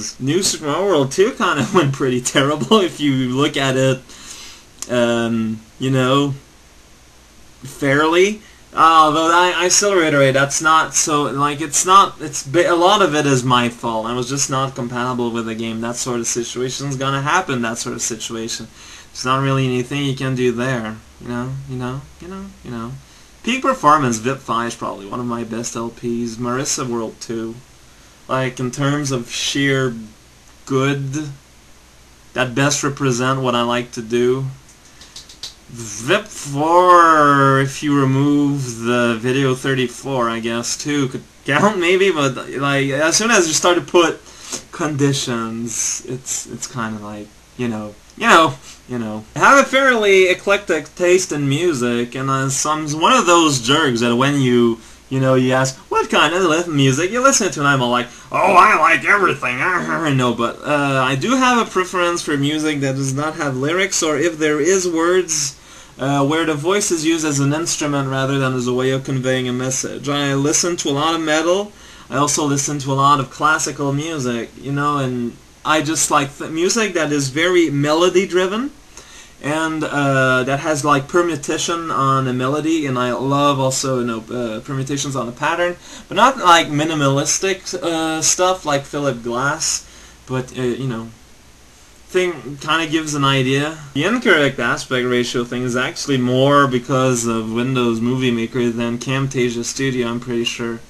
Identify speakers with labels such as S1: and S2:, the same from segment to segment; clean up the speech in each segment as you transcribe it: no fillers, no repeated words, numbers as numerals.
S1: because New Super Mario World 2 kind of went pretty terrible if you look at it, you know, fairly. Although I still reiterate, that's not so, like, it's a lot of it is my fault. I was just not compatible with the game. That sort of situation is gonna happen, that sort of situation. There's not really anything you can do there, you know. Peak Performance, VIP 5 is probably one of my best LPs. Marissa World 2. Like, in terms of sheer good, that best represent what I like to do. VIP 4, if you remove the video 34, I guess, too, could count maybe, but like as soon as you start to put conditions, it's kind of like, you know. I have a fairly eclectic taste in music, and I'm one of those jerks that when you ask, what kind of music you listen to, and I'm all like, oh, I like everything. No, but I do have a preference for music that does not have lyrics, or if there is words, where the voice is used as an instrument rather than as a way of conveying a message. I listen to a lot of metal. I also listen to a lot of classical music, and I just like music that is very melody-driven, and that has like permutation on a melody, and I love also permutations on a pattern, but not like minimalistic stuff like Philip Glass, but thing kind of gives an idea. The incorrect aspect ratio thing is actually more because of Windows Movie Maker than Camtasia Studio, I'm pretty sure.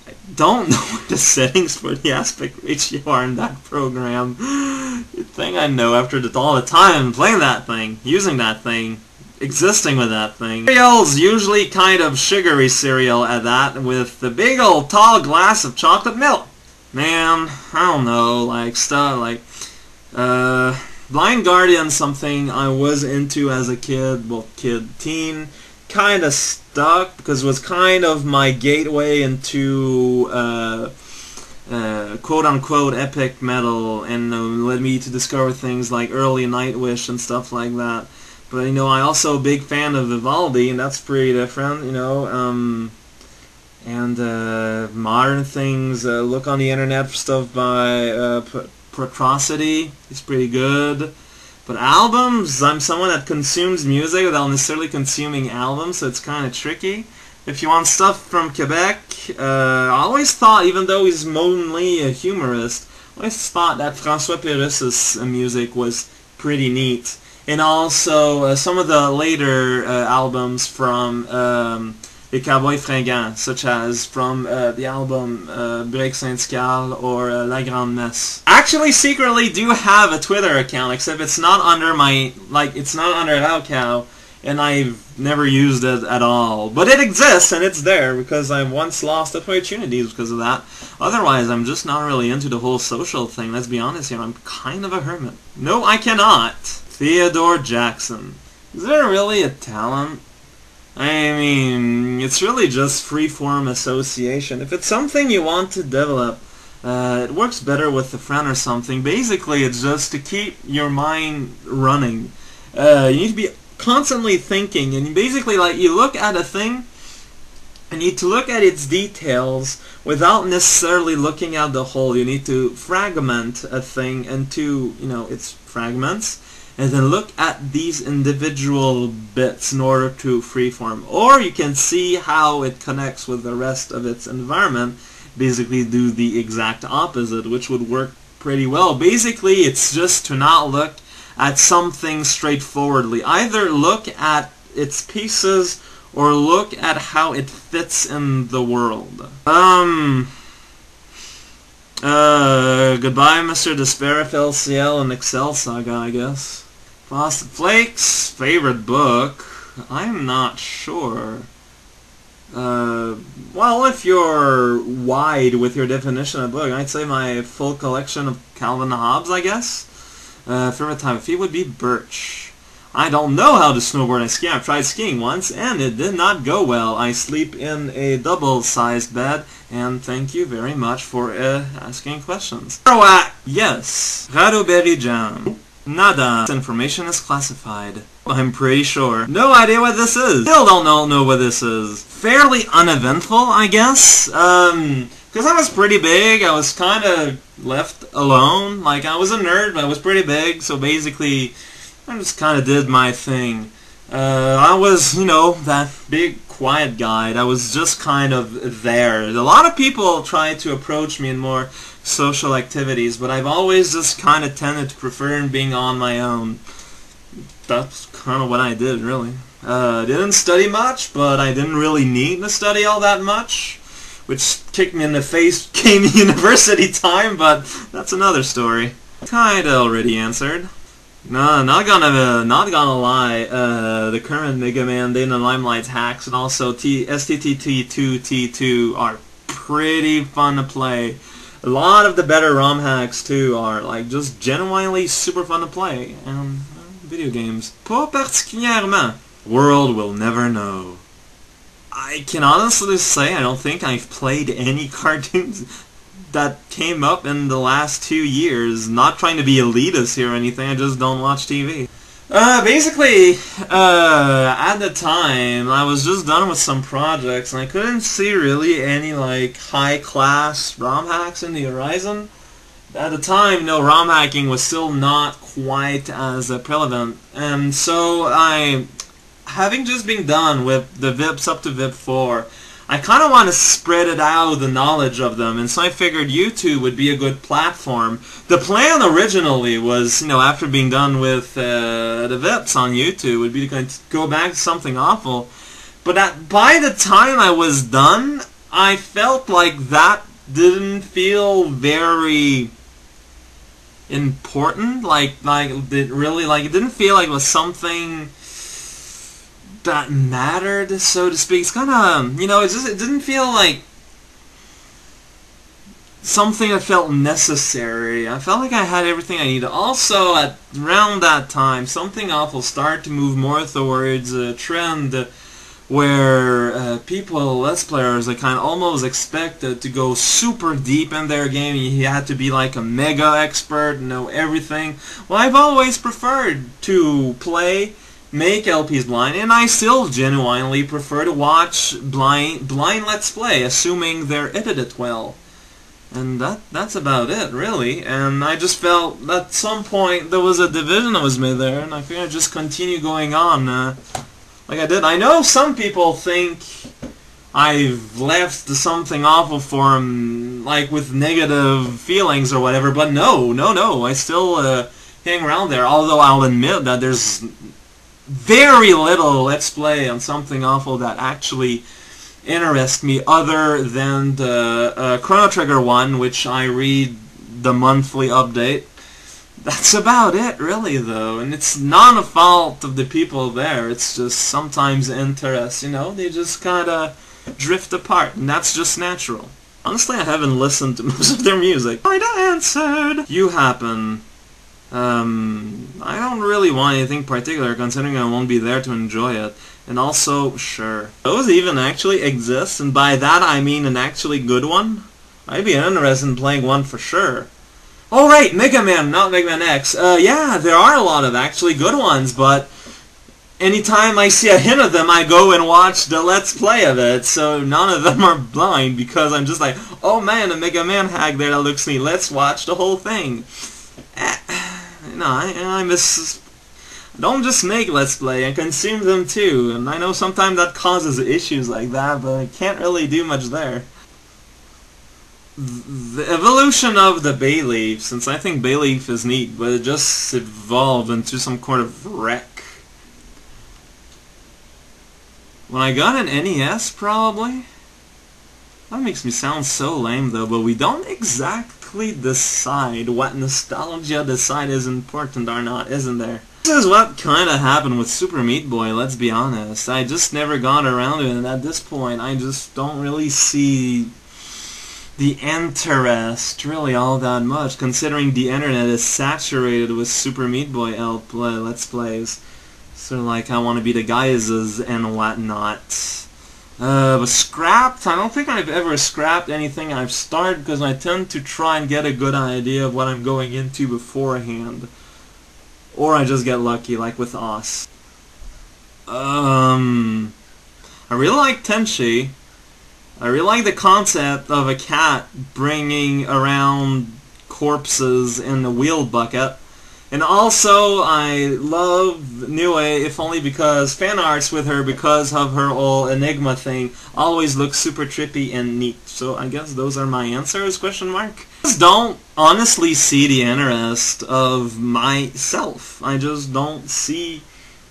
S1: I don't know what the settings for the aspect ratio are in that program. The thing I know after all the time playing that thing, using that thing, existing with that thing. Cereal's usually kind of sugary cereal at that, with the big old tall glass of chocolate milk. Man, I don't know, like stuff like Blind Guardian, something I was into as a kid, teen, kind of stuck because it was kind of my gateway into quote-unquote epic metal, and led me to discover things like early Nightwish and stuff like that. But I also a big fan of Vivaldi, and that's pretty different, and modern things. Look on the internet for stuff by Procrosity. It's pretty good. But albums, I'm someone that consumes music without necessarily consuming albums, so it's kind of tricky. If you want stuff from Quebec, I always thought, even though he's mainly a humorist, I always thought that François Péruss's music was pretty neat. And also some of the later albums from Les Cowboys Fringants, such as from the album Break Syndical or La Grande Messe. Actually, secretly do have a Twitter account, except it's not under it's not under Raocow, and I've never used it at all. But it exists, and it's there, because I once lost opportunities because of that. Otherwise, I'm just not really into the whole social thing. Let's be honest here, I'm kind of a hermit. No, I cannot. Theodore Jackson. Is there really a talent? I mean, it's really just free-form association. If it's something you want to develop, it works better with a friend or something. Basically, it's just to keep your mind running. You need to be constantly thinking, and basically, like, you look at a thing, and you need to look at its details without necessarily looking at the whole. You need to fragment a thing into, its fragments, and then look at these individual bits in order to freeform. Or you can see how it connects with the rest of its environment, basically do the exact opposite, which would work pretty well. Basically, it's just to not look at something straightforwardly. Either look at its pieces or look at how it fits in the world. Goodbye, Mr. Despair of LCL and Excel Saga, I guess. Frosted Flakes, favorite book? I'm not sure. Well, if you're wide with your definition of book, I'd say my full collection of Calvin Hobbes, I guess. Favorite type of feet would be birch. I don't know how to snowboard and ski. I've tried skiing once, and it did not go well. I sleep in a double-sized bed, and thank you very much for asking questions. Yes. Radoberry Jam. Nada. This information is classified. I'm pretty sure. No idea what this is. Still don't know what this is. Fairly uneventful, I guess. Because I was pretty big, I was kind of left alone. Like, I was a nerd, but I was pretty big, so basically, I just kind of did my thing. I was, you know, that big, quiet guy that was just kind of there. A lot of people tried to approach me in more social activities, but I've always just kind of tended to prefer being on my own. That's kind of what I did, really. Didn't study much, but I didn't really need to study all that much, which kicked me in the face came university time, but that's another story. Kinda already answered. No, not gonna lie. The current Mega Man Day in the Limelight hacks and also STTT2 T2 are pretty fun to play. A lot of the better ROM hacks too are like just genuinely super fun to play. And video games, pas particulièrement. World will never know. I can honestly say I don't think I've played any cartoons that came up in the last 2 years. Not trying to be elitist here or anything, I just don't watch TV. Basically, at the time, I was just done with some projects, and I couldn't see really any, like, high-class ROM hacks in the horizon. At the time, no, ROM hacking was still not quite as prevalent, and so having just been done with the VIPs up to VIP 4, I kind of want to spread it out, the knowledge of them, and so I figured YouTube would be a good platform. The plan originally was, you know, after being done with the VIPs on YouTube, would be to go back to something awful. But by the time I was done, I felt like that didn't feel very important. It didn't feel like it was something that mattered, so to speak. It's kind of, you know, it didn't feel like something that felt necessary. I felt like I had everything I needed. Also, around that time, something awful started to move more towards a trend where people, Let's Players, are kind of almost expected to go super deep in their game. You had to be like a mega expert, know everything. Well, I've always preferred to make LPs blind, and I still genuinely prefer to watch blind Let's Play, assuming they're edited well. And that's about it, really. And I just felt at some point there was a division that was made there, and I figured I'd just continue going on like I did. I know some people think I've left something awful for them, like with negative feelings or whatever, but no, I still hang around there, although I'll admit that there's very little Let's Play on something awful that actually interests me other than the Chrono Trigger one, which I read the monthly update. That's about it, really, though, and it's not a fault of the people there. It's just sometimes interest, you know, they just kind of drift apart, and that's just natural. Honestly, I haven't listened to most of their music. I'd answered. You happen. I don't really want anything particular, considering I won't be there to enjoy it. And also, sure. Those even actually exist, and by that I mean an actually good one? I'd be interested in playing one for sure. Oh right, Mega Man, not Mega Man X. Yeah, there are a lot of actually good ones, but anytime I see a hint of them, I go and watch the Let's Play of it, so none of them are blind, because I'm just like, oh man, a Mega Man hack there that looks neat, let's watch the whole thing. No, I don't just make Let's Play, I consume them too, and I know sometimes that causes issues like that, but I can't really do much there. The evolution of the Bayleaf, since I think Bayleaf is neat, but it just evolved into some kind of wreck. When I got an NES, probably? That makes me sound so lame though, but we don't exactly decide what nostalgia decide is important or not, isn't there? This is what kind of happened with Super Meat Boy, let's be honest. I just never got around to it, and at this point I just don't really see the interest really all that much, considering the internet is saturated with Super Meat Boy Let's Plays. So like, I want to be the guises and whatnot. But scrapped, I don't think I've ever scrapped anything I've started, because I tend to try and get a good idea of what I'm going into beforehand. Or I just get lucky, like with Oz. I really like Tenchi. I really like the concept of a cat bringing around corpses in the wheel bucket. And also, I love Niue, if only because fan arts with her, because of her whole Enigma thing, always look super trippy and neat. So I guess those are my answers, question mark. I just don't honestly see the interest of myself. I just don't see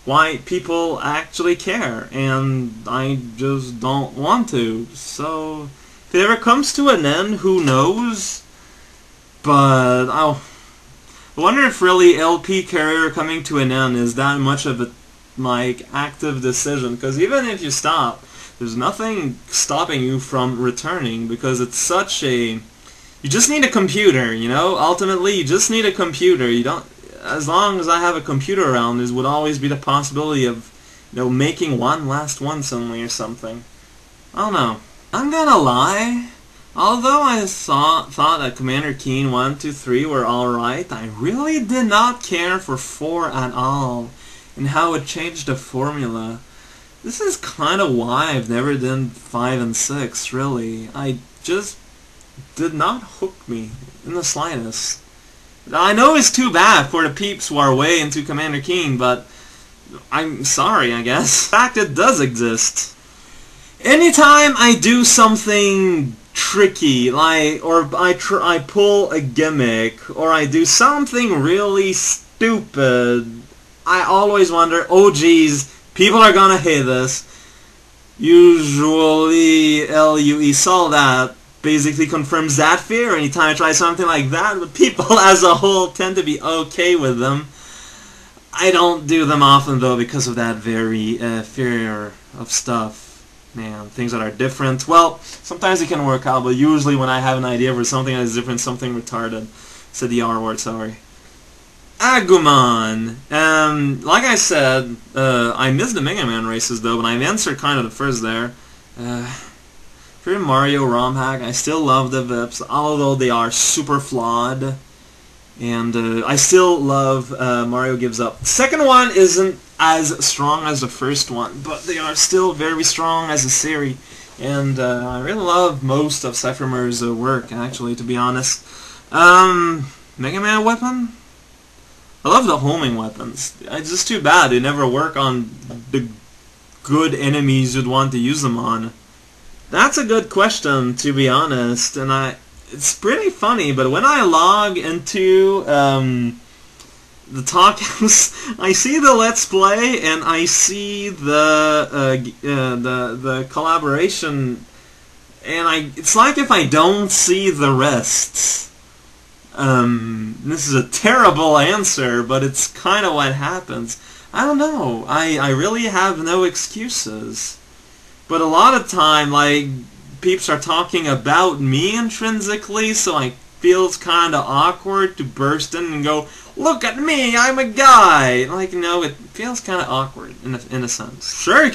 S1: why people actually care, and I just don't want to. So, if it ever comes to an end, who knows? But I wonder if really LP career coming to an end is that much of a active decision, because even if you stop, there's nothing stopping you from returning, because it's such a... You just need a computer, you know? Ultimately, you just need a computer. You don't... As long as I have a computer around, there would always be the possibility of, making one last one suddenly or something. I don't know. I'm gonna lie. Although I thought that Commander Keen 1, 2, 3 were alright, I really did not care for 4 at all, and how it changed the formula. This is kind of why I've never done 5 and 6, really. I just did not hook me in the slightest. I know it's too bad for the peeps who are way into Commander Keen, but I'm sorry, I guess. In fact, it does exist. Anytime I do something tricky, or I pull a gimmick, or I do something really stupid, I always wonder, oh geez, people are gonna hate this. Usually, LUE saw that, basically confirms that fear anytime I try something like that, but people as a whole tend to be okay with them. I don't do them often though because of that very fear of stuff. Man, things that are different. Well, sometimes it can work out, but usually when I have an idea for something that is different, something retarded. Said the R word, sorry. Agumon. Like I said, I missed the Mega Man races though, but I've answered kind of the first there. For Mario ROM hack, I still love the VIPs, although they are super flawed. And I still love Mario Gives Up. The second one isn't as strong as the first one, but they are still very strong as a series. And I really love most of Cyphermer's work, actually, to be honest. Mega Man weapon? I love the homing weapons. It's just too bad they never work on the good enemies you'd want to use them on. That's a good question, to be honest, and it's pretty funny, but when I log into the Talk House, I see the Let's Play, and I see the collaboration, and it's like if I don't see the rest. This is a terrible answer, but it's kind of what happens. I don't know. I really have no excuses. But a lot of time, peeps are talking about me intrinsically, so it feels kind of awkward to burst in and go, "Look at me, I'm a guy!" No, it feels kind of awkward in a sense. Sure,